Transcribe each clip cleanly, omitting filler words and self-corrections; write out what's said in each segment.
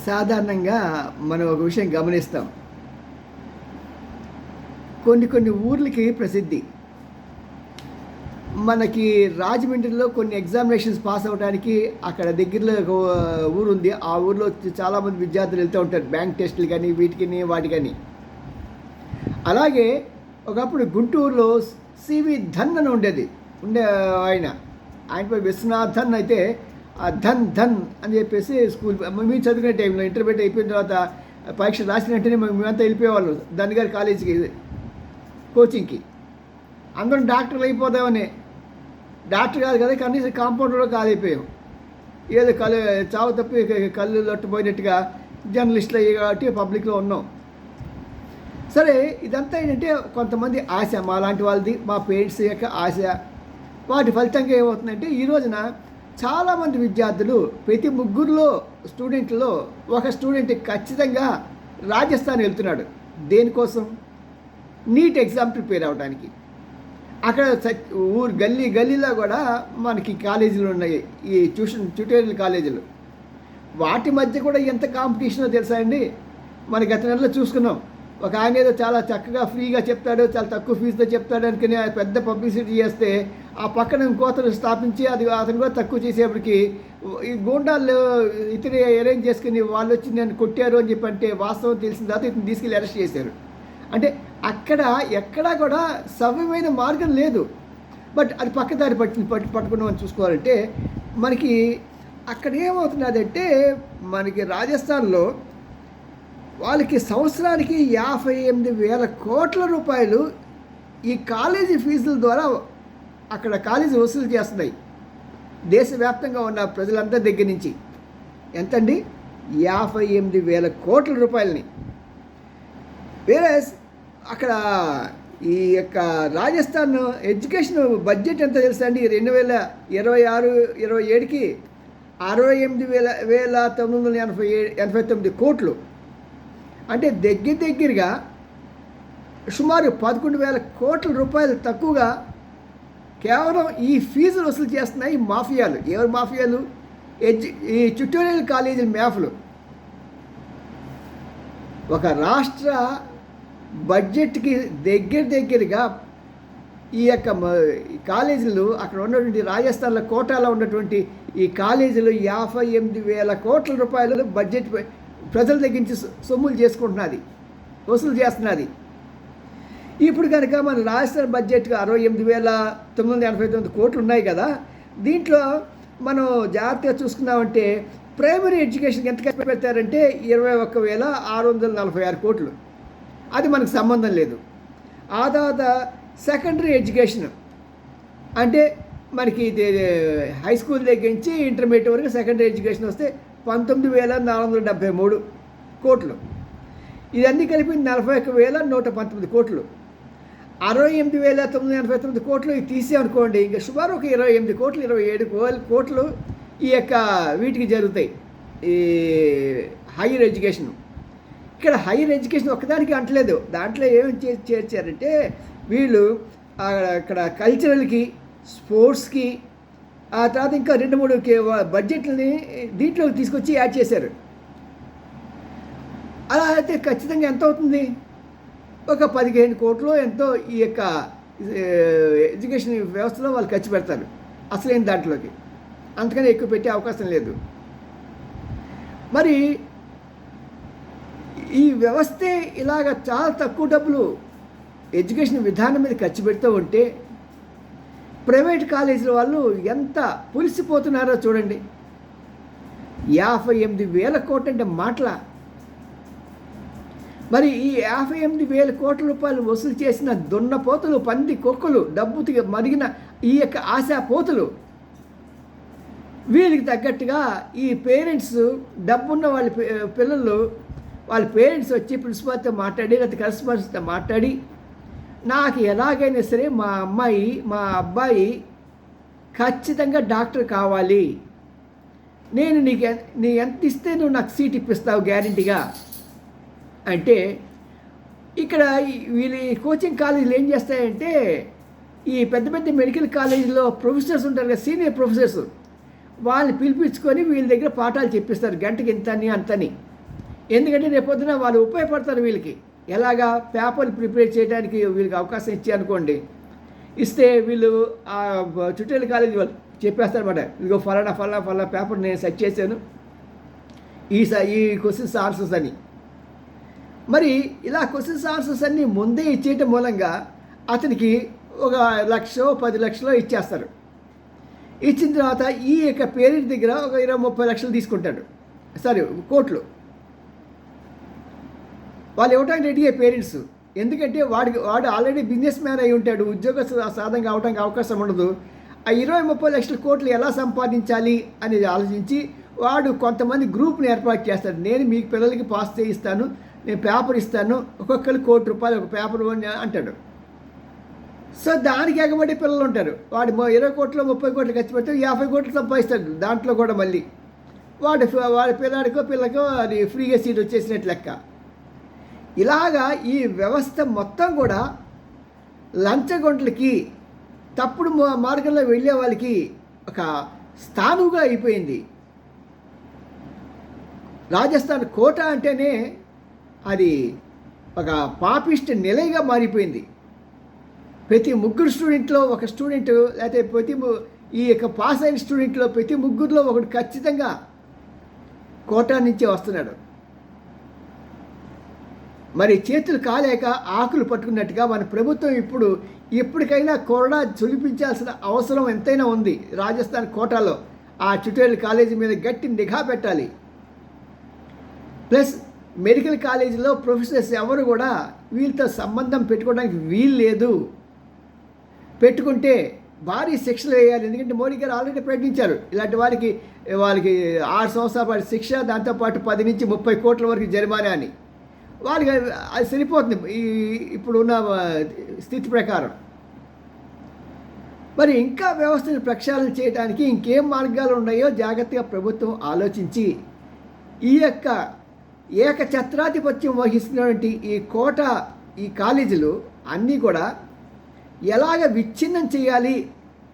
సాధారణంగా మనం ఒక విషయం గమనిస్తాం. కొన్ని కొన్ని ఊర్లకి ప్రసిద్ధి. మనకి రాజమండ్రిలో కొన్ని ఎగ్జామినేషన్స్ పాస్ అవ్వడానికి అక్కడ దగ్గరలో ఒక ఊరుంది. ఆ ఊర్లో చాలామంది విద్యార్థులు వెళ్తూ ఉంటారు. బ్యాంక్ టెస్టులు కానీ, వీటికని, వాటికని. అలాగే ఒకప్పుడు గుంటూరులో సివి ధన్ అని ఉండేది. ఆయన పేరు విశ్వనాథన్. అయితే ఆ ధన్ ధన్ అని చెప్పేసి స్కూల్ మేము చదువుకునే టైంలో ఇంటర్మీడియట్ అయిపోయిన తర్వాత పరీక్ష రాసిన వెంటనే మేమంతా వెళ్ళిపోయేవాళ్ళం ధన్ గారి కాలేజీకి, కోచింగ్కి. అందరం డాక్టర్లు అయిపోదామని. డాక్టర్ కాదు కదా, కనీసం కాంపౌండర్లో కాలైపోయాం. ఏదో చావు తప్పి కళ్ళు లొట్టపోయినట్టుగా జర్నలిస్టులు అయ్యి కాబట్టి పబ్లిక్లో ఉన్నాం. సరే, ఇదంతా ఏంటంటే కొంతమంది ఆశ, మా లాంటి వాళ్ళది, మా పేరెంట్స్ యొక్క ఆశ. వాటి ఫలితంగా ఏమవుతుందంటే ఈ రోజున చాలామంది విద్యార్థులు, ప్రతి ముగ్గురులో స్టూడెంట్లో ఒక స్టూడెంట్ ఖచ్చితంగా రాజస్థాన్ వెళ్తున్నాడు. దేనికోసం? నీట్ ఎగ్జామ్ ప్రిపేర్ అవ్వడానికి. అక్కడ ఊరు గల్లీలో కూడా మనకి కాలేజీలు ఉన్నాయి, ఈ ట్యూటోరియల్ కాలేజీలు. వాటి మధ్య కూడా ఎంత కాంపిటీషనో తెలుసా అండి. మన గత నెలలో చూసుకున్నాం. ఒక ఆయన ఏదో చాలా చక్కగా ఫ్రీగా చెప్తాడు, చాలా తక్కువ ఫీజుతో చెప్తాడు అనుకుని పెద్ద పబ్లిసిటీ చేస్తే ఆ పక్కన ఇంకోతను స్థాపించి అతను కూడా తక్కువ చేసేప్పటికి ఈ గూండాలు ఇతని అరేంజ్ చేసుకుని వాళ్ళు వచ్చి నేను కొట్టారు అని చెప్పి అంటే వాస్తవం తెలిసిన తర్వాత ఇతను తీసుకెళ్ళి అరెస్ట్ చేశారు. అంటే అక్కడ ఎక్కడా కూడా సవ్యమైన మార్గం లేదు. బట్ అది పక్కదారి పట్టుకున్నామని చూసుకోవాలంటే మనకి అక్కడ ఏమవుతున్నదంటే మనకి రాజస్థాన్లో వాళ్ళకి సంవత్సరానికి 58,000 కోట్ల రూపాయలు ఈ కాలేజీ ఫీజుల ద్వారా అక్కడ కాలేజీ వసూలు చేస్తున్నాయి, దేశవ్యాప్తంగా ఉన్న ప్రజలందరి దగ్గర నుంచి. ఎంతండి? 58,000 కోట్ల రూపాయలని. వేరే అక్కడ ఈ యొక్క రాజస్థాన్ ఎడ్యుకేషన్ బడ్జెట్ ఎంత తెలుసా అండి? 2026-27కి 68,989 కోట్లు. అంటే దగ్గరగా సుమారు 11,000 కోట్ల రూపాయలు తక్కువగా కేవలం ఈ ఫీజులు వసూలు చేస్తున్నాయి మాఫియాలు. ఎవరు మాఫియాలు? ఈ ట్యుటోరియల్ కాలేజీల మ్యాఫ్లు. ఒక రాష్ట్ర బడ్జెట్కి దగ్గరగా ఈ యొక్క కాలేజీలు, అక్కడ ఉన్నటువంటి రాజస్థాన్లో కోటాలో ఉన్నటువంటి ఈ కాలేజీలు 58,000 కోట్ల రూపాయలు బడ్జెట్ ప్రజల దగ్గర నుంచి సొమ్ములు చేసుకుంటున్నది, వసూలు చేస్తున్నది. ఇప్పుడు కనుక మన రాజస్థాన్ బడ్జెట్గా 68,989 కోట్లు ఉన్నాయి కదా. దీంట్లో మనం జాగ్రత్తగా చూసుకున్నామంటే ప్రైమరీ ఎడ్యుకేషన్కి ఎంత ఖర్చు పెడతారంటే 21,646 కోట్లు. అది మనకు సంబంధం లేదు. ఆ తర్వాత సెకండరీ ఎడ్యుకేషన్ అంటే మనకి హై స్కూల్ దగ్గర నుంచి ఇంటర్మీడియట్ వరకు సెకండరీ ఎడ్యుకేషన్ వస్తే 19,473 కోట్లు. ఇదన్నీ కలిపి 41,119 కోట్లు. 68,989 కోట్లు ఇది తీసామనుకోండి, ఇంకా సుమారు ఒక 28 కోట్లు, 27 కోట్లు ఈ యొక్క వీటికి జరుగుతాయి, ఈ హైయర్ ఎడ్యుకేషన్. ఇక్కడ హైయర్ ఎడ్యుకేషన్ ఒక్కదానికి అంటలేదు. దాంట్లో ఏమేమి చేర్చారంటే వీళ్ళు అక్కడ కల్చరల్కి, స్పోర్ట్స్కి, ఆ తర్వాత ఇంకా 2-3 బడ్జెట్లని దీంట్లోకి తీసుకొచ్చి యాడ్ చేశారు. అలా అయితే ఖచ్చితంగా ఎంత అవుతుంది? ఒక 15 కోట్లు ఎంతో ఈ యొక్క ఎడ్యుకేషన్ వ్యవస్థలో వాళ్ళు ఖర్చు పెడతారు అసలైన దాంట్లోకి. అంతకనే ఎక్కువ పెట్టే అవకాశం లేదు. మరి ఈ వ్యవస్థే ఇలాగ చాలా తక్కువ డబ్బులు ఎడ్యుకేషన్ విధానం మీద ఖర్చు పెడుతూ ఉంటే ప్రైవేట్ కాలేజీల వాళ్ళు ఎంత పులిసిపోతున్నారో చూడండి. 58,000 కోట్లు అంటే మాటల. మరి ఈ 58,000 కోట్ల రూపాయలు వసూలు చేసిన దున్నపోతులు, పంది కొక్కులు, డబ్బు మరిగిన ఈ యొక్క ఆశాపోతులు, వీళ్ళకి తగ్గట్టుగా ఈ పేరెంట్స్, డబ్బున్న వాళ్ళ పిల్లలు, వాళ్ళ పేరెంట్స్ వచ్చి ప్రిన్సిపాల్తో మాట్లాడి, లేకపోతే కరెస్పాండెంట్తో మాట్లాడి, నాకు ఎలాగైనా సరే మా అమ్మాయి, మా అబ్బాయి ఖచ్చితంగా డాక్టర్ కావాలి, నేను నీ ఎంత ఇస్తే నువ్వు నాకు సీట్ ఇప్పిస్తావు గ్యారెంటీగా అంటే, ఇక్కడ వీళ్ళు కోచింగ్ కాలేజీలు ఏం చేస్తాయంటే ఈ పెద్ద పెద్ద మెడికల్ కాలేజీలో ప్రొఫెసర్స్ ఉంటారు కదా, సీనియర్ ప్రొఫెసర్స్, వాళ్ళని పిలిపించుకొని వీళ్ళ దగ్గర పాఠాలు చెప్పిస్తారు, గంటకి ఇంతని అంతని. ఎందుకంటే రేపొద్దున వాళ్ళు ఉపయోగపడతారు వీళ్ళకి. ఎలాగా పేపర్లు ప్రిపేర్ చేయడానికి వీళ్ళకి అవకాశం ఇచ్చారనుకోండి, ఇస్తే వీళ్ళు ఆ చుట్టేళ్ళ కాలేజీ వాళ్ళు చెప్పేస్తారన్నమాట, ఇదిగో ఫలానా ఫలానా ఫలానా పేపర్ నేను సెట్ చేశాను, ఈ క్వశ్చన్స్ ఆన్సర్స్ అని. మరి ఇలా క్వశ్చన్స్ ఆన్సర్స్ అన్నీ ముందే ఇచ్చేయటం మూలంగా అతనికి ఒక 1,00,000 10,00,000 ఇచ్చేస్తారు. ఇచ్చిన తర్వాత ఈ యొక్క పేరెంట్ దగ్గర ఒక 20-30 లక్షలు తీసుకుంటాడు, కోట్లు వాళ్ళు ఇవ్వడానికి రెడీ అయ్యే పేరెంట్స్. ఎందుకంటే వాడు ఆల్రెడీ బిజినెస్ మ్యాన్ అయి ఉంటాడు, ఉద్యోగ సాధనగా అవడానికి అవకాశం ఉండదు. ఆ 20-30 లక్షల కోట్లు ఎలా సంపాదించాలి అనేది ఆలోచించి వాడు కొంతమంది గ్రూప్ని ఏర్పాటు చేస్తాడు. నేను మీ పిల్లలకి పాస్ చేయిస్తాను, నేను పేపర్ ఇస్తాను, ఒక్కొక్కరు ₹1,00,00,000 ఒక పేపర్ అంటాడు. సో దానికి ఎగబడి పిల్లలు ఉంటారు. వాడు 20 కోట్లు 30 కోట్లు ఖర్చు పెడితే 50 కోట్లు సంపాదిస్తాడు. దాంట్లో కూడా మళ్ళీ వాడి పిల్లకో అది ఫ్రీగా సీట్ వచ్చేసినట్టు లెక్క. ఇలాగా ఈ వ్యవస్థ మొత్తం కూడా లంచగొంటలకి, తప్పుడు మార్గంలో వెళ్ళే వాళ్ళకి ఒక స్థానువుగా అయిపోయింది. రాజస్థాన్ కోట అంటేనే అది ఒక పాపిస్ట్ నిలయగా మారిపోయింది. ప్రతి 3 స్టూడెంట్లో ఒక స్టూడెంట్, లేకపోతే ఈ యొక్క పాస్ అయిన స్టూడెంట్లో ప్రతి 3లో ఒకడు ఖచ్చితంగా కోటా నుంచే వస్తున్నాడు. మరి చేతులు కాలేక ఆకులు పట్టుకున్నట్టుగా మన ప్రభుత్వం ఇప్పటికైనా కొరడా చులిపించాల్సిన అవసరం ఎంతైనా ఉంది. రాజస్థాన్ కోటాలో ఆ ట్యుటోరియల్ కాలేజీ మీద గట్టి నిఘా పెట్టాలి. ప్లస్ మెడికల్ కాలేజీలో ప్రొఫెసర్స్ ఎవరు కూడా వీళ్ళతో సంబంధం పెట్టుకోవడానికి వీలు లేదు. పెట్టుకుంటే భారీ శిక్షలు వేయాలి. ఎందుకంటే మోడీ గారు ఆల్రెడీ ప్రకటించారు, ఇలాంటి వాళ్ళకి 6 సంవత్సరాల పాటు శిక్ష, దాంతోపాటు 10 నుంచి 30 కోట్ల వరకు జరిమానా అని. వాళ్ళకి అది సరిపోతుంది ఇప్పుడున్న స్థితి ప్రకారం. మరి ఇంకా వ్యవస్థను ప్రక్షాళన చేయడానికి ఇంకేం మార్గాలు ఉన్నాయో జాగ్రత్తగా ప్రభుత్వం ఆలోచించి ఈ యొక్క ఏకఛత్రాధిపత్యం వహిస్తున్నటువంటి ఈ కాలేజీలు అన్నీ కూడా ఎలాగ విచ్ఛిన్నం చేయాలి,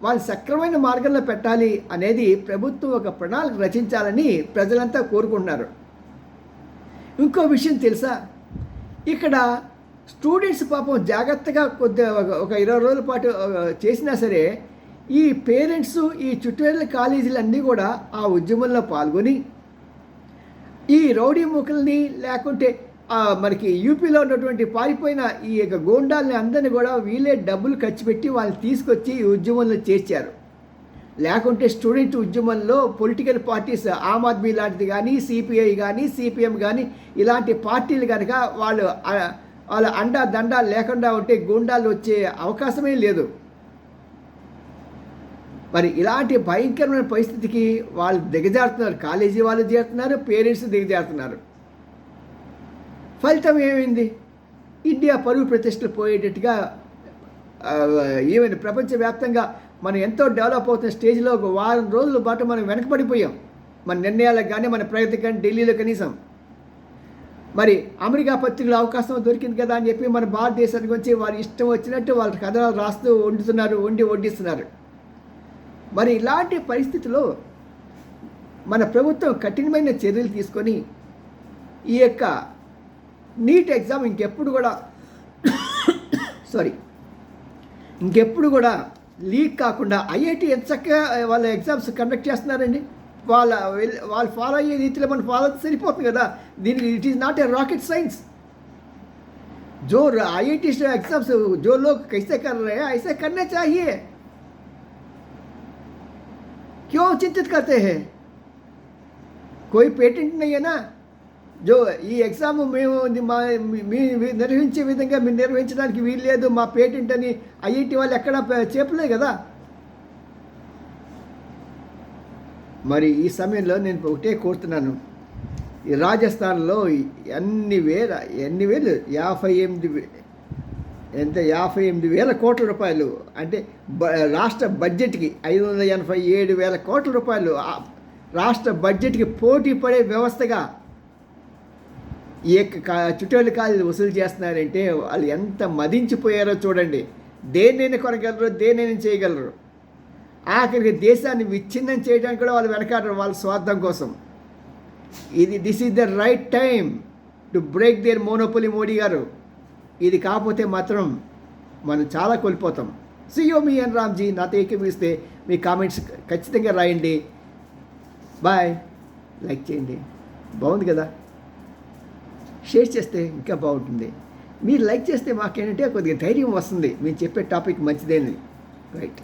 వాళ్ళు సక్రమైన మార్గంలో పెట్టాలి అనేది ప్రభుత్వం ఒక ప్రణాళిక రచించాలని ప్రజలంతా కోరుకుంటున్నారు. ఇంకో విషయం తెలుసా, ఇక్కడ స్టూడెంట్స్ పాపం జాగ్రత్తగా ఒక 20 రోజుల పాటు చేసినా సరే ఈ పేరెంట్స్ ఈ ట్యుటోరియల్ కాలేజీలన్నీ కూడా ఆ ఉద్యమంలో పాల్గొని ఈ రౌడీ ముఖల్ని, లేకుంటే మనకి యూపీలో ఉన్నటువంటి పారిపోయిన ఈ యొక్క గోండాలని అందరినీ కూడా వీళ్ళే డబ్బులు ఖర్చు పెట్టి వాళ్ళని తీసుకొచ్చి ఈ ఉద్యమంలో చేర్చారు. లేకుంటే స్టూడెంట్ ఉద్యమంలో పొలిటికల్ పార్టీస్, ఆమ్ ఆద్మీ లాంటిది కానీ, సిపిఐ కానీ, సిపిఎం కానీ, ఇలాంటి పార్టీలు కనుక వాళ్ళ అండా దండా లేకుండా ఉంటే గూండాలు వచ్చే అవకాశమే లేదు. మరి ఇలాంటి భయంకరమైన పరిస్థితికి వాళ్ళు దిగజారుతున్నారు. కాలేజీ వాళ్ళు చేరుతున్నారు, పేరెంట్స్ దిగజారుతున్నారు. ఫలితం ఏమైంది? ఇండియా పరువు ప్రతిష్టలు పోయేటట్టుగా ఈవెన్ ప్రపంచవ్యాప్తంగా మనం ఎంతో డెవలప్ అవుతున్న స్టేజ్లో ఒక వారం రోజుల పాటు మనం వెనకబడిపోయాం. మన నిర్ణయాలకు కానీ, మన ప్రగతి కానీ, ఢిల్లీలో కనీసం. మరి అమెరికా పత్రికలో అవకాశం దొరికింది కదా అని చెప్పి మన భారతదేశానికి వచ్చి వారి ఇష్టం వచ్చినట్టు వాళ్ళ కథనాలు రాస్తూ వడ్డిస్తున్నారు. మరి ఇలాంటి పరిస్థితిలో మన ప్రభుత్వం కఠినమైన చర్యలు తీసుకొని ఈ యొక్క నీట్ ఎగ్జామ్ ఇంకెప్పుడు కూడా లీక్ కాకుండా ఐఐటి ఎంత చక్కగా వాళ్ళ ఎగ్జామ్స్ కండక్ట్ చేస్తున్నారండి. వాళ్ళు ఫాలో అయ్యే రీతిలో మనం ఫాలో అయితే సరిపోతుంది కదా. దీనికి it is not a rocket science. जो IIT एग्जाम्स जो लोग कैसे कर रहे हैं ऐसे करने चाहिए. क्यों चिंतित करते हैं? कोई पेटेंट नहीं है ना. जो ఈ ఎగ్జామ్ మేము నిర్వహించే విధంగా మీరు నిర్వహించడానికి వీలు లేదు, మా పేటెంట్ అని ఐఐటి వాళ్ళు ఎక్కడ చెప్పలేదు కదా. మరి ఈ సమయంలో నేను ఒకటే కోరుతున్నాను, ఈ రాజస్థాన్లో ఎన్ని వేలు 58,000 కోట్ల రూపాయలు అంటే రాష్ట్ర బడ్జెట్కి 587,000 కోట్ల రూపాయలు రాష్ట్ర బడ్జెట్కి పోటీ పడే వ్యవస్థగా ఈ యొక్క ట్యుటోరియల్ కాలేజీలు వసూలు చేస్తున్నారంటే వాళ్ళు ఎంత మదించిపోయారో చూడండి. దేన్నైనా కొనగలరు, దేన్నైనా చేయగలరు. ఆఖరికి దేశాన్ని విచ్ఛిన్నం చేయడానికి కూడా వాళ్ళు వెనకాడరు వాళ్ళ స్వార్థం కోసం. This is the right time to break their monopoly Modi గారు. ఇది కాకపోతే మాత్రం మనం చాలా కోల్పోతాం. సియో మీ ఎన్ రామ్జీ. నాతో ఏకీభవిస్తే మీ కామెంట్స్ ఖచ్చితంగా రాయండి. బాయ్. లైక్ చేయండి. బాగుంది కదా, షేర్ చేస్తే ఇంకా బాగుంటుంది. మీరు లైక్ చేస్తే మాకేంటంటే కొద్దిగా ధైర్యం వస్తుంది, మేము చెప్పే టాపిక్ మంచిదేని. రైట్.